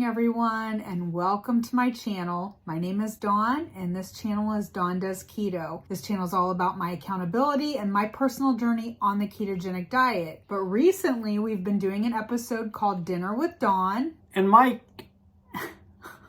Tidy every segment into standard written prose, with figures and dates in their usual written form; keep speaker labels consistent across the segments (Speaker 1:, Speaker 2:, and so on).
Speaker 1: morning, everyone, and welcome to my channel. My name is Dawn, and this channel is Dawn Does Keto. This channel is all about my accountability and my personal journey on the ketogenic diet. But recently, we've been doing an episode called Dinner with Dawn.
Speaker 2: And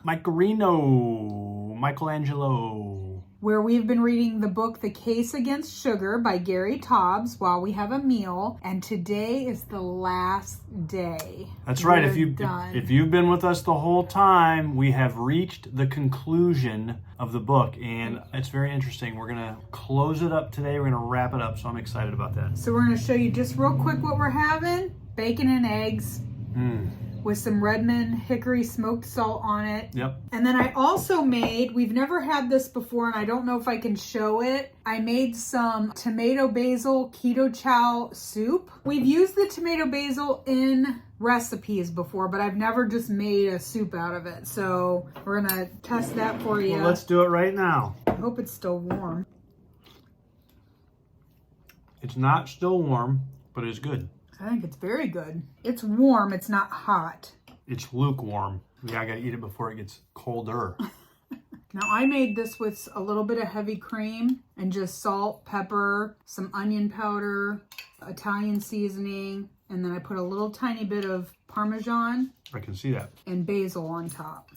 Speaker 2: Michelangelo.
Speaker 1: Where we've been reading the book The Case Against Sugar by Gary Taubes while we have a meal, and today is the last day.
Speaker 2: That's right. If you've been with us the whole time, we have reached the conclusion of the book, and it's very interesting. We're gonna close it up today. We're gonna wrap it up, so I'm excited about that.
Speaker 1: So we're gonna show you just real quick what we're having: bacon and eggs. With some Redmond hickory smoked salt on it.
Speaker 2: Yep.
Speaker 1: And then I also made, we've never had this before, and I don't know if I can show it. I made some tomato basil keto chow soup. We've used the tomato basil in recipes before, but I've never just made a soup out of it. So we're gonna test that for you.
Speaker 2: Well, let's do it right now.
Speaker 1: I hope it's still warm.
Speaker 2: It's not still warm, but it's good.
Speaker 1: I think it's very good. It's warm, it's not hot.
Speaker 2: It's lukewarm. Yeah, I gotta eat it before it gets colder.
Speaker 1: Now I made this with a little bit of heavy cream and just salt, pepper, some onion powder, Italian seasoning, and then I put a little tiny bit of Parmesan.
Speaker 2: I can see that.
Speaker 1: And basil on top.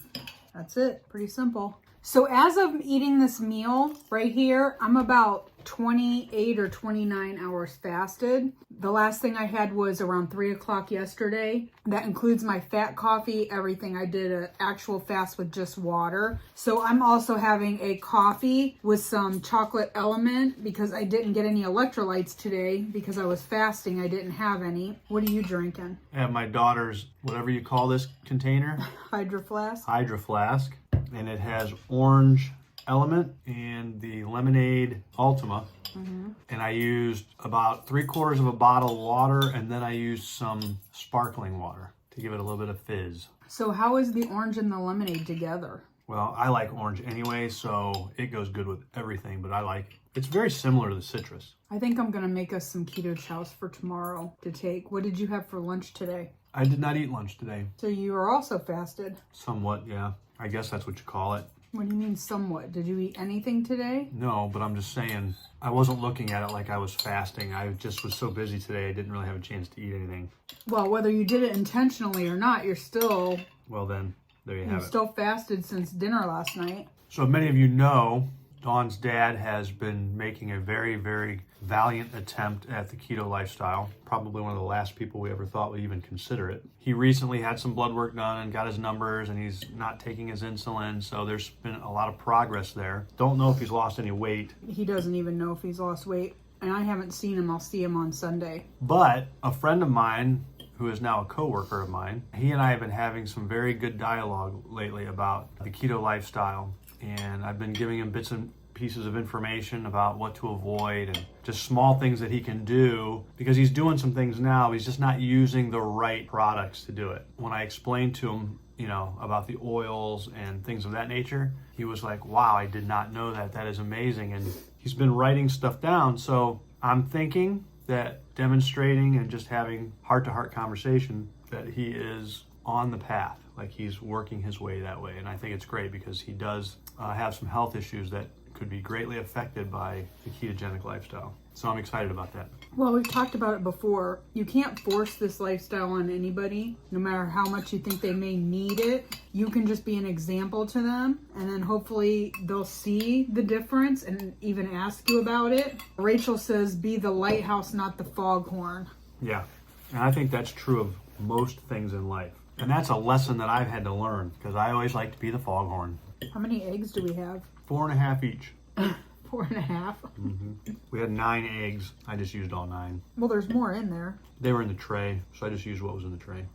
Speaker 1: That's it, pretty simple. So as I'm eating this meal right here, I'm about 28 or 29 hours fasted. The last thing I had was around 3 o'clock yesterday. That includes my fat coffee, everything. I did an actual fast with just water. So I'm also having a coffee with some chocolate element because I didn't get any electrolytes today because I was fasting. I didn't have any. What are you drinking?
Speaker 2: I have my daughter's, whatever you call this container.
Speaker 1: Hydro Flask.
Speaker 2: Hydro Flask. And it has orange element and the lemonade Ultima. And I used about 3/4 of a bottle of water, and then I used some sparkling water to give it a little bit of fizz.
Speaker 1: So how is the orange and the lemonade together?
Speaker 2: Well, I like orange anyway, so it goes good with everything, but I like it. It's very similar to the citrus.
Speaker 1: I think I'm gonna make us some keto chows for tomorrow to take. What did you have for lunch today?
Speaker 2: I did not eat lunch today.
Speaker 1: So you are also fasted?
Speaker 2: Somewhat, yeah. I guess that's what you call it.
Speaker 1: What do you mean somewhat? Did you eat anything today?
Speaker 2: No, but I'm just saying, I wasn't looking at it like I was fasting. I just was so busy today, I didn't really have a chance to eat anything.
Speaker 1: Well, whether you did it intentionally or not, you're still...
Speaker 2: Well then, there you have it.
Speaker 1: Still fasted since dinner last night.
Speaker 2: So many of you know, Dawn's dad has been making a very, very valiant attempt at the keto lifestyle. Probably one of the last people we ever thought would even consider it. He recently had some blood work done and got his numbers, and he's not taking his insulin, so there's been a lot of progress there. Don't know if he's lost any weight.
Speaker 1: He doesn't even know if he's lost weight, and I haven't seen him. I'll see him on Sunday.
Speaker 2: But a friend of mine, who is now a coworker of mine, he and I have been having some very good dialogue lately about the keto lifestyle. And I've been giving him bits and pieces of information about what to avoid and just small things that he can do, because he's doing some things now. He's just not using the right products to do it. When I explained to him, about the oils and things of that nature, he was like, wow, I did not know that. That is amazing. And he's been writing stuff down. So I'm thinking that demonstrating and just having heart-to-heart conversation, that he is on the path, like he's working his way that way. And I think it's great because he does have some health issues that could be greatly affected by the ketogenic lifestyle. So I'm excited about that.
Speaker 1: Well, we've talked about it before. You can't force this lifestyle on anybody, no matter how much you think they may need it. You can just be an example to them, and then hopefully they'll see the difference and even ask you about it. Rachel says, be the lighthouse, not the foghorn.
Speaker 2: Yeah, and I think that's true of most things in life. And that's a lesson that I've had to learn, because I always like to be the foghorn.
Speaker 1: How many eggs do we have?
Speaker 2: 4.5 each.
Speaker 1: 4.5?
Speaker 2: We had 9 eggs. I just used all 9.
Speaker 1: Well, there's more in there.
Speaker 2: They were in the tray, so I just used what was in the tray.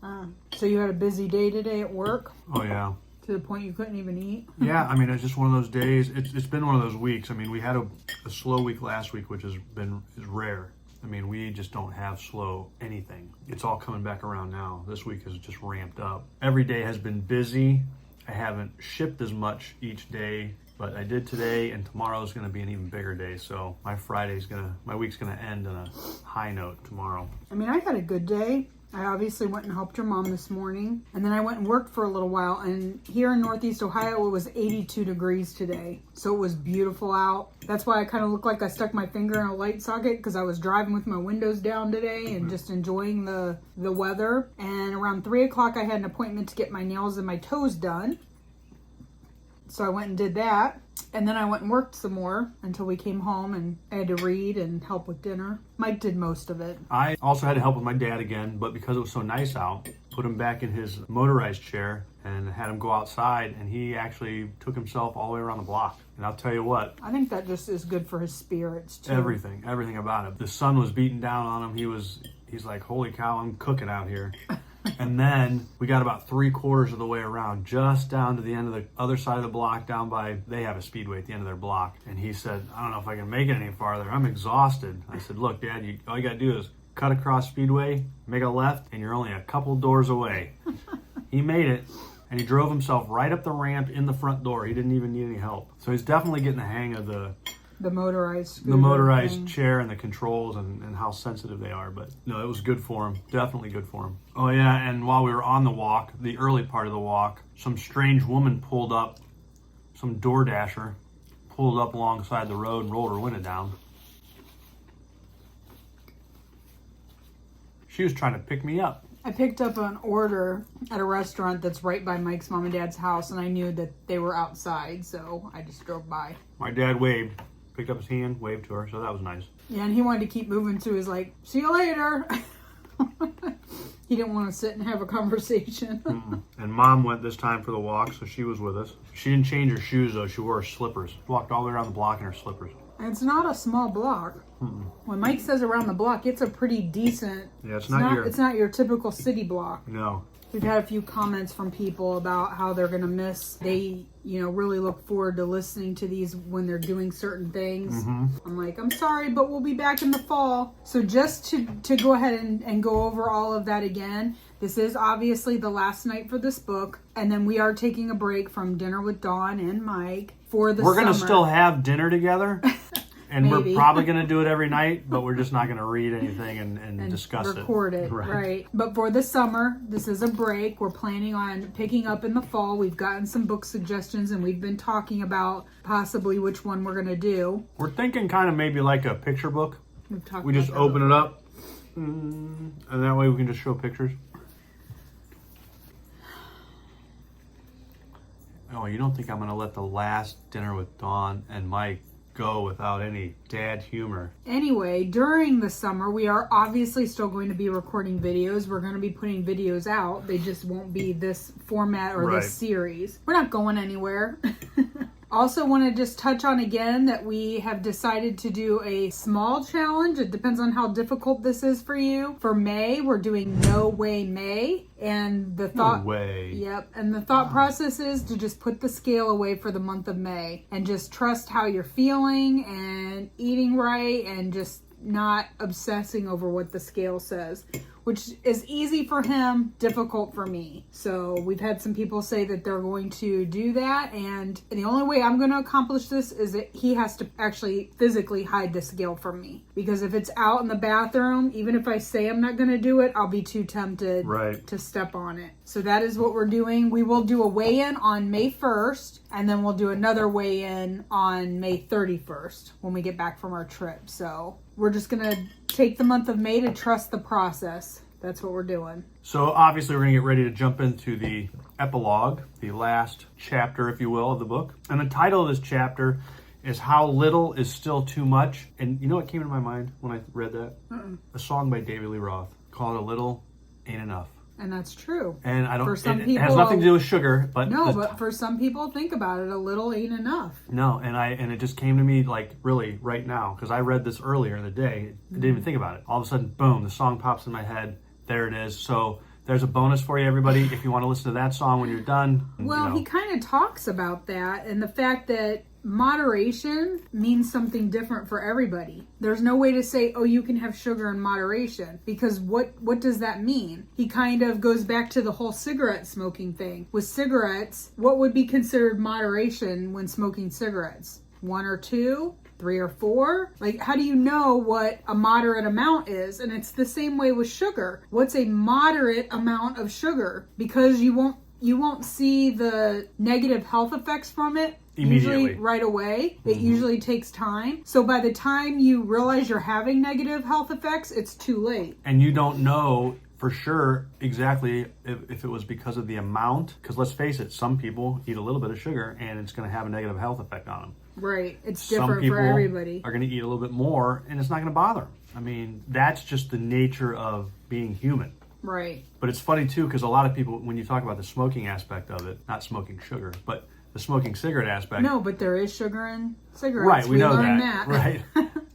Speaker 1: So you had a busy day today at work?
Speaker 2: Oh, yeah.
Speaker 1: To the point you couldn't even eat?
Speaker 2: Yeah, I mean, it's just one of those days. It's been one of those weeks. I mean, we had a slow week last week, which is rare. I mean, we just don't have slow anything. It's all coming back around now. This week has just ramped up. Every day has been busy. I haven't shipped as much each day, but I did today, and tomorrow is going to be an even bigger day. So my week's going to end on a high note tomorrow.
Speaker 1: I mean, I had a good day. I obviously went and helped your mom this morning. And then I went and worked for a little while. And here in Northeast Ohio, it was 82 degrees today. So it was beautiful out. That's why I kind of looked like I stuck my finger in a light socket, because I was driving with my windows down today and just enjoying the weather. And around 3 o'clock, I had an appointment to get my nails and my toes done. So I went and did that. And then I went and worked some more until we came home, and I had to read and help with dinner. Mike did most of it.
Speaker 2: I also had to help with my dad again, but because it was so nice out, put him back in his motorized chair and had him go outside, and he actually took himself all the way around the block. And I'll tell you what.
Speaker 1: I think that just is good for his spirits too.
Speaker 2: Everything about it. The sun was beating down on him. He's like, holy cow, I'm cooking out here. And then we got about 3/4 of the way around, just down to the end of the other side of the block, down by, they have a speedway at the end of their block. And he said, I don't know if I can make it any farther. I'm exhausted. I said, look, Dad, all you got to do is cut across speedway, make a left, and you're only a couple doors away. He made it, and he drove himself right up the ramp in the front door. He didn't even need any help. So he's definitely getting the hang of the motorized chair and the controls and how sensitive they are. But no, it was good for him. Definitely good for him. Oh yeah, and while we were on the walk, the early part of the walk, some strange woman pulled up, some DoorDasher pulled up alongside the road and rolled her window down. She was trying to pick me up.
Speaker 1: I picked up an order at a restaurant that's right by Mike's mom and dad's house, and I knew that they were outside, so I just drove by.
Speaker 2: My dad waved. Picked up his hand, waved to her, so that was nice.
Speaker 1: Yeah, and he wanted to keep moving, so he was like, see you later. He didn't want to sit and have a conversation.
Speaker 2: And Mom went this time for the walk, so she was with us. She didn't change her shoes, though. She wore her slippers. Walked all the way around the block in her slippers.
Speaker 1: And it's not a small block. When Mike says around the block, it's a pretty decent...
Speaker 2: Yeah, it's
Speaker 1: not your typical city block.
Speaker 2: No.
Speaker 1: We've had a few comments from people about how they're going to miss. They, really look forward to listening to these when they're doing certain things. I'm like, I'm sorry, but we'll be back in the fall. So just to go ahead and go over all of that again, this is obviously the last night for this book. And then we are taking a break from Dinner with Dawn and Mike for the summer.
Speaker 2: We're going to still have dinner together. And
Speaker 1: Maybe.
Speaker 2: We're probably going to do it every night, but we're just not going to read anything and discuss it.
Speaker 1: Record it, right. But for the summer, this is a break. We're planning on picking up in the fall. We've gotten some book suggestions, and we've been talking about possibly which one we're going to do.
Speaker 2: We're thinking kind of maybe like a picture book. We just open it up, and that way we can just show pictures. Oh, you don't think I'm going to let the last Dinner with Dawn and Mike go without any dad humor?
Speaker 1: Anyway, during the summer, we are obviously still going to be recording videos. We're going to be putting videos out. They just won't be this format or this series. We're not going anywhere. Also want to just touch on again that we have decided to do a small challenge. It depends on how difficult this is for you. For May, we're doing No Way May. And the thought,
Speaker 2: no way.
Speaker 1: Yep. And the thought process is to just put the scale away for the month of May and just trust how you're feeling and eating right and just not obsessing over what the scale says, which is easy for him, difficult for me. So we've had some people say that they're going to do that, and the only way I'm going to accomplish this is that he has to actually physically hide the scale from me, because if it's out in the bathroom, even if I say I'm not going to do it, I'll be too tempted to step on it. So that is what we're doing. We will do a weigh-in on May 1st, and then we'll do another weigh-in on May 31st when we get back from our trip. So we're just going to take the month of May to trust the process. That's what we're doing.
Speaker 2: So obviously we're going to get ready to jump into the epilogue, the last chapter, if you will, of the book. And the title of this chapter is How Little is Still Too Much. And you know what came into my mind when I read that? A song by David Lee Roth called A Little Ain't Enough.
Speaker 1: And that's true.
Speaker 2: And I don't.
Speaker 1: For some
Speaker 2: it
Speaker 1: people,
Speaker 2: has nothing to do with sugar, but
Speaker 1: but for some people, think about it. A little ain't enough.
Speaker 2: No, and it just came to me like really right now, because I read this earlier in the day. I didn't even think about it. All of a sudden, boom! The song pops in my head. There it is. So there's a bonus for you, everybody, if you want to listen to that song when you're done.
Speaker 1: Well, he kind of talks about that and the fact that moderation means something different for everybody. There's no way to say, oh, you can have sugar in moderation, because what does that mean? He kind of goes back to the whole cigarette smoking thing. With cigarettes, what would be considered moderation when smoking cigarettes? 1 or 2? 3 or 4? Like, how do you know what a moderate amount is? And it's the same way with sugar. What's a moderate amount of sugar? Because you won't see the negative health effects from it usually right away. It usually takes time. So by the time you realize you're having negative health effects, it's too late.
Speaker 2: And you don't know for sure exactly if it was because of the amount. Because let's face it, some people eat a little bit of sugar and it's going to have a negative health effect on them.
Speaker 1: Right. It's different for everybody.
Speaker 2: Some people are going to eat a little bit more and it's not going to bother them. I mean, that's just the nature of being human.
Speaker 1: Right.
Speaker 2: But it's funny too, because a lot of people, when you talk about the smoking aspect of it, not smoking sugar, but the smoking cigarette aspect.
Speaker 1: No, but there is sugar in cigarettes.
Speaker 2: Right, we know
Speaker 1: learned
Speaker 2: that. Right.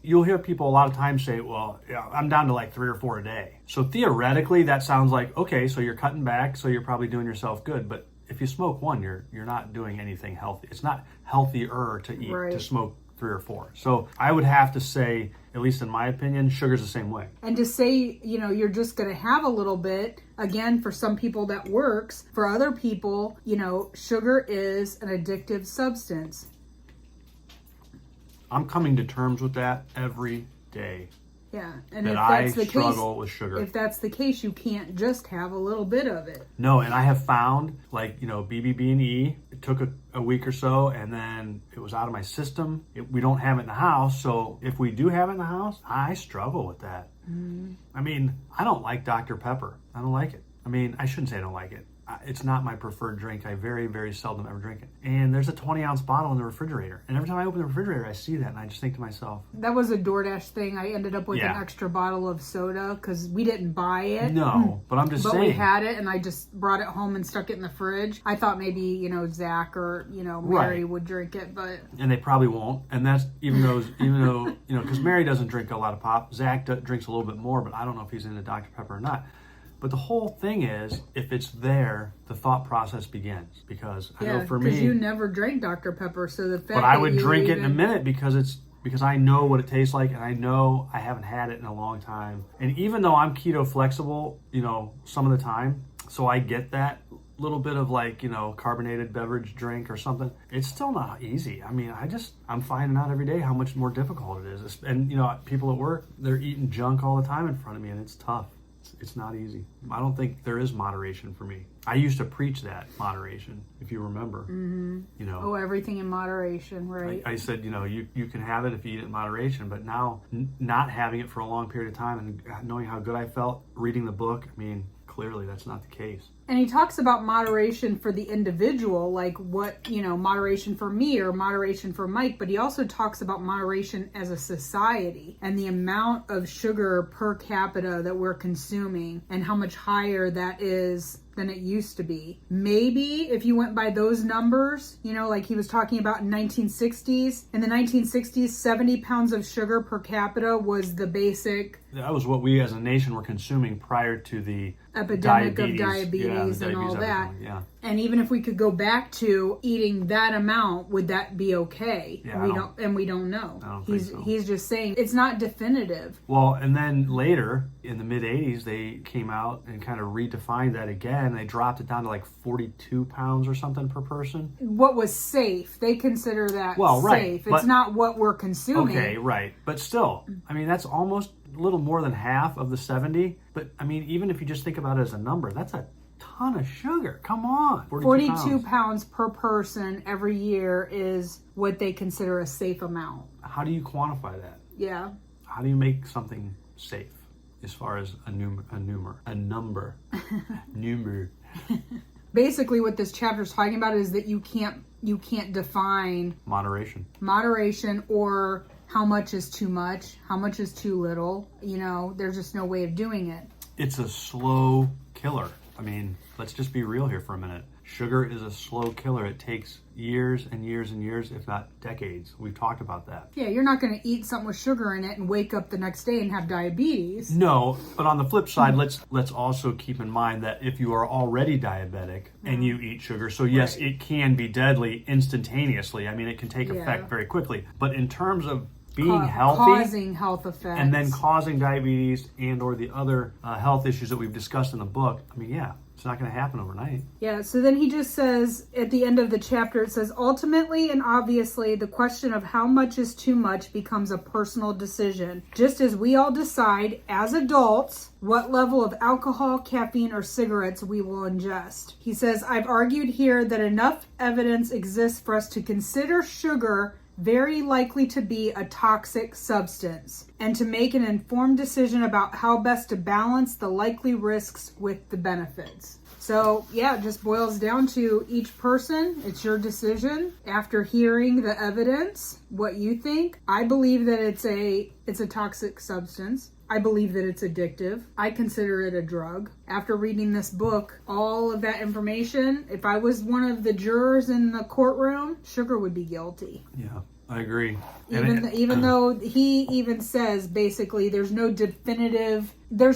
Speaker 2: You'll hear people a lot of times say, well, yeah, I'm down to like 3 or 4 a day. So theoretically, that sounds like, okay, so you're cutting back, so you're probably doing yourself good. But if you smoke one, you're not doing anything healthy. It's not healthier to eat, to smoke 3 or 4. So I would have to say, at least in my opinion, sugar's the same way.
Speaker 1: And to say, you're just going to have a little bit, again, for some people that works. For other people, sugar is an addictive substance.
Speaker 2: I'm coming to terms with that every day.
Speaker 1: Yeah, and
Speaker 2: that
Speaker 1: if that's the
Speaker 2: struggle
Speaker 1: case,
Speaker 2: with sugar.
Speaker 1: If that's the case, you can't just have a little bit of it.
Speaker 2: No, and I have found, like, BBB&E, it took a week or so, and then it was out of my system. We don't have it in the house, so if we do have it in the house, I struggle with that. I mean, I don't like Dr. Pepper. I don't like it. I mean, I shouldn't say I don't like it. It's not my preferred drink. I very, very seldom ever drink it. And there's a 20-ounce bottle in the refrigerator. And every time I open the refrigerator, I see that, and I just think to myself...
Speaker 1: That was a DoorDash thing. I ended up with an extra bottle of soda because we didn't buy it.
Speaker 2: No, but I'm just saying.
Speaker 1: But we had it, and I just brought it home and stuck it in the fridge. I thought maybe, Zach or, Mary would drink it, but...
Speaker 2: And they probably won't. And that's even though, because Mary doesn't drink a lot of pop. Zach drinks a little bit more, but I don't know if he's into Dr. Pepper or not. But the whole thing is, if it's there, the thought process begins. Because I know for me...
Speaker 1: because you never drank Dr. Pepper, so the fact
Speaker 2: But I would drink it in a minute because I know what it tastes like, and I know I haven't had it in a long time. And even though I'm keto flexible, some of the time, so I get that little bit of carbonated beverage drink or something, it's still not easy. I mean, I'm finding out every day how much more difficult it is. And, people at work, they're eating junk all the time in front of me, and it's tough. It's not easy. I don't think there is moderation for me. I used to preach that moderation, if you remember.
Speaker 1: Oh, everything in moderation, right?
Speaker 2: I said, you can have it if you eat it in moderation, but now not having it for a long period of time and knowing how good I felt reading the book, I mean, clearly that's not the case.
Speaker 1: And he talks about moderation for the individual, like what, moderation for me or moderation for Mike, but he also talks about moderation as a society and the amount of sugar per capita that we're consuming and how much higher that is than it used to be. Maybe if you went by those numbers, like he was talking about in 1960s. In the 1960s, 70 pounds of sugar per capita was the basic.
Speaker 2: That was what we as a nation were consuming prior to the
Speaker 1: epidemic of diabetes and all that.
Speaker 2: Yeah.
Speaker 1: And even if we could go back to eating that amount, would that be okay?
Speaker 2: Yeah,
Speaker 1: we don't know.
Speaker 2: I don't think so.
Speaker 1: He's just saying it's not definitive.
Speaker 2: Well, and then later in the mid 80s, they came out and kind of redefined that again. They dropped it down to like 42 pounds or something per person.
Speaker 1: What was safe? They consider that safe. It's not what we're consuming.
Speaker 2: Okay, right. But still, I mean, that's almost a little more than half of the 70. But I mean, even if you just think about it as a number, that's a ton of sugar. Come on.
Speaker 1: 42 pounds per person every year is what they consider a safe amount.
Speaker 2: How do you quantify that?
Speaker 1: Yeah.
Speaker 2: How do you make something safe as far as a number?
Speaker 1: Basically what this chapter is talking about is that you can't define moderation or how much is too much, how much is too little. There's just no way of doing it.
Speaker 2: It's a slow killer. I mean, let's just be real here for a minute. Sugar is a slow killer. It takes years and years and years, if not decades. We've talked about that.
Speaker 1: Yeah, you're not going to eat something with sugar in it and wake up the next day and have diabetes.
Speaker 2: No, but on the flip side, let's also keep in mind that if you are already diabetic and you eat sugar, so yes, it can be deadly instantaneously. I mean, it can take effect very quickly. But in terms of being healthy,
Speaker 1: causing health effects,
Speaker 2: and then causing diabetes and or the other health issues that we've discussed in the book. I mean, yeah, it's not going to happen overnight.
Speaker 1: Yeah, so then he just says at the end of the chapter, it says, ultimately and obviously, the question of how much is too much becomes a personal decision. Just as we all decide as adults what level of alcohol, caffeine, or cigarettes we will ingest. He says, I've argued here that enough evidence exists for us to consider sugar very likely to be a toxic substance, and to make an informed decision about how best to balance the likely risks with the benefits. So yeah, it just boils down to each person. It's your decision after hearing the evidence, what you think. I believe that it's a toxic substance. I believe that it's addictive. I consider it a drug. After reading this book, all of that information, if I was one of the jurors in the courtroom, Sugar would be guilty.
Speaker 2: Yeah, I agree.
Speaker 1: Even though he even says basically there's no definitive, there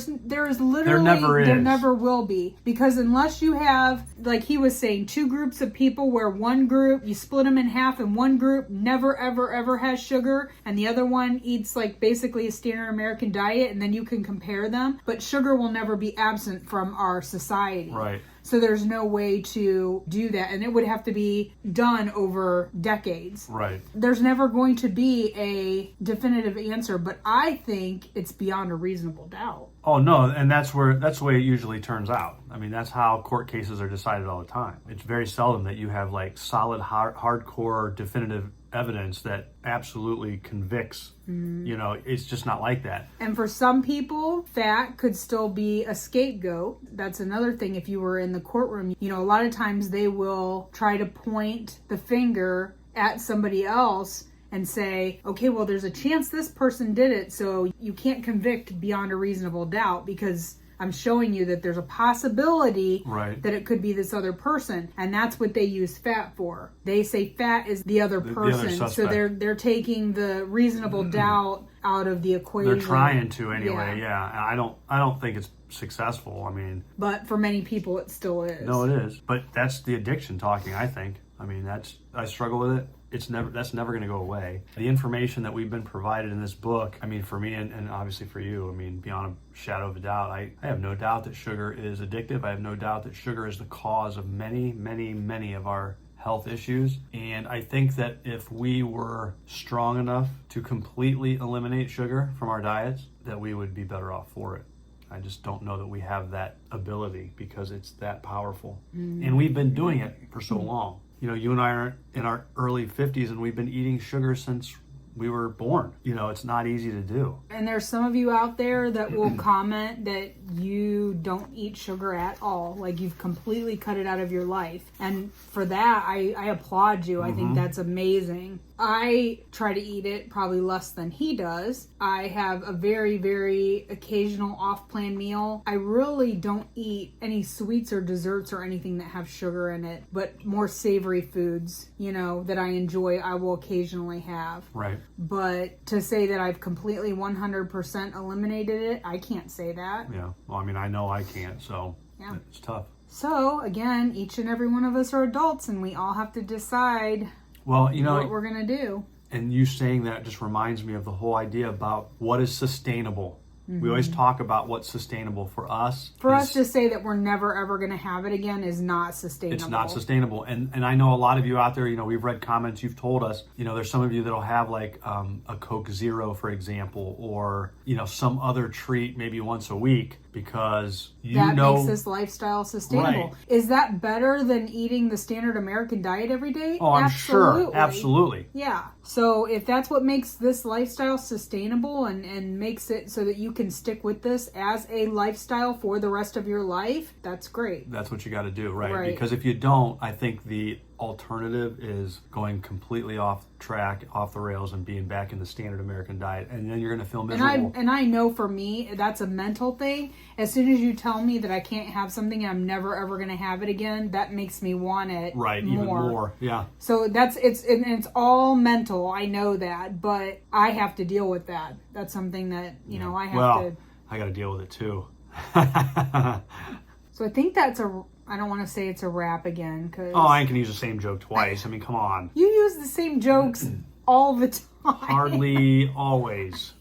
Speaker 1: never will be, because unless you have, like he was saying, two groups of people where one group, you split them in half and one group never ever has sugar and the other one eats like basically a standard American diet, and then you can compare them, but sugar will never be absent from our society.
Speaker 2: Right.
Speaker 1: So there's no way to do that, and it would have to be done over decades.
Speaker 2: Right.
Speaker 1: There's never going to be a definitive answer, but I think it's beyond a reasonable doubt.
Speaker 2: Oh no, and that's the way it usually turns out. I mean, that's how court cases are decided all the time. It's very seldom that you have like solid, hardcore, definitive evidence that absolutely convicts. You know, it's just not like that.
Speaker 1: And for some people, fat could still be a scapegoat. That's another thing. If you were in the courtroom, you know, a lot of times they will try to point the finger at somebody else and say, okay, well, there's a chance this person did it, so you can't convict beyond a reasonable doubt because I'm showing you that there's a possibility that it could be this other person. And that's what they use fat for. They say fat is the other person.
Speaker 2: The other
Speaker 1: so they're taking the reasonable doubt out of the equation.
Speaker 2: They're trying to anyway, yeah. I don't think it's successful. I mean,
Speaker 1: but for many people it still is.
Speaker 2: No, it is. But that's the addiction talking, I think. I mean, I struggle with it. That's never going to go away. The information that we've been provided in this book, I mean, for me and obviously for you, I mean, beyond a shadow of a doubt, I have no doubt that sugar is addictive. I have no doubt that sugar is the cause of many, many, many of our health issues. And I think that if we were strong enough to completely eliminate sugar from our diets, that we would be better off for it. I just don't know that we have that ability because it's that powerful. And we've been doing it for so long. You know, you and I are in our early 50s and we've been eating sugar since we were born. You know, it's not easy to do. And
Speaker 1: there's some of you out there that will comment that you don't eat sugar at all. Like you've completely cut it out of your life. And for that, I applaud you. I think that's amazing. I try to eat it probably less than he does. I have a very, very occasional off-plan meal. I really don't eat any sweets or desserts or anything that have sugar in it, but more savory foods, you know, that I enjoy, I will occasionally have.
Speaker 2: Right.
Speaker 1: But to say that I've completely 100% eliminated it, I can't say that.
Speaker 2: Yeah. Well, I mean, I know I can't, so yeah. It's tough.
Speaker 1: So, again, each and every one of us are adults, and we all have to decide what we're going to do.
Speaker 2: And you saying that just reminds me of the whole idea about what is sustainable. We always talk about what's sustainable for us.
Speaker 1: For us to say that we're never ever going to have it again is not sustainable.
Speaker 2: It's not sustainable. And I know a lot of you out there, you know, we've read comments, you've told us, you know, there's some of you that'll have like a Coke Zero, for example, or, you know, some other treat maybe once a week because that
Speaker 1: makes this lifestyle sustainable.
Speaker 2: Right.
Speaker 1: Is that better than eating the standard American diet every day?
Speaker 2: Oh, I'm sure. Absolutely.
Speaker 1: Yeah. So if that's what makes this lifestyle sustainable and makes it so that you can stick with this as a lifestyle for the rest of your life, that's great.
Speaker 2: That's what you got to do, right? Because if you don't, I think the alternative is going completely off track, off the rails, and being back in the standard American diet, and then you're going to feel miserable.
Speaker 1: And I know for me, that's a mental thing. As soon as you tell me that I can't have something and I'm never ever going to have it again, that makes me want it more.
Speaker 2: Even more, yeah.
Speaker 1: So it's all mental. I know that, but I have to deal with that. That's something that I have to.
Speaker 2: I got to deal with it too.
Speaker 1: So I think I don't want to say it's a wrap again.
Speaker 2: I ain't going to use the same joke twice. I mean, come on.
Speaker 1: You use the same jokes all the
Speaker 2: Hardly always.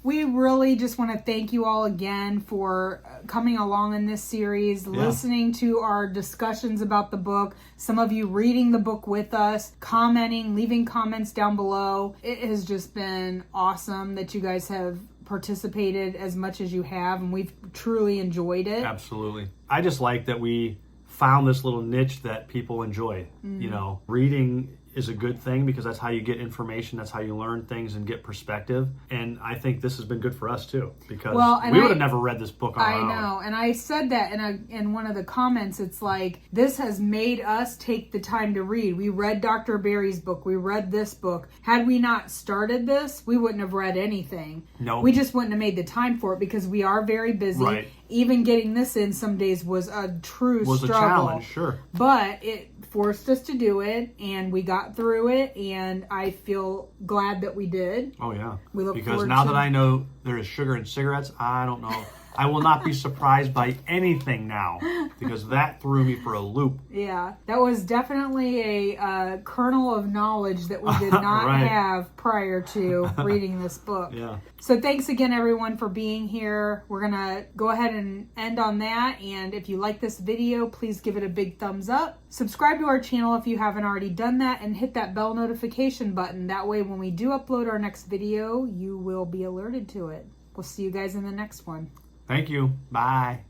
Speaker 1: We really just want to thank you all again for coming along in this series, listening to our discussions about the book, some of you reading the book with us, commenting, leaving comments down below. It has just been awesome that you guys have participated as much as you have, and we've truly enjoyed it.
Speaker 2: Absolutely. I just like that we found this little niche that people enjoy. You know, reading is a good thing because that's how you get information, that's how you learn things and get perspective. And I think this has been good for us too, because we would have never read this book on our own.
Speaker 1: I know, and I said that in one of the comments. It's like, this has made us take the time to read. We read Dr. Berry's book, we read this book. Had we not started this, we wouldn't have read anything.
Speaker 2: No.
Speaker 1: We just wouldn't have made the time for it because we are very busy.
Speaker 2: Right.
Speaker 1: Even getting this in some days was a true struggle.
Speaker 2: A challenge, sure.
Speaker 1: But it forced us to do it, and we got through it, and I feel glad that we did.
Speaker 2: Oh, yeah.
Speaker 1: We look
Speaker 2: because
Speaker 1: forward
Speaker 2: now
Speaker 1: to...
Speaker 2: that I know there is sugar in cigarettes, I don't know. I will not be surprised by anything now, because that threw me for a loop.
Speaker 1: Yeah, that was definitely a kernel of knowledge that we did not have prior to reading this book.
Speaker 2: Yeah.
Speaker 1: So thanks again, everyone, for being here. We're going to go ahead and end on that. And if you like this video, please give it a big thumbs up. Subscribe to our channel if you haven't already done that, and hit that bell notification button. That way, when we do upload our next video, you will be alerted to it. We'll see you guys in the next one.
Speaker 2: Thank you. Bye.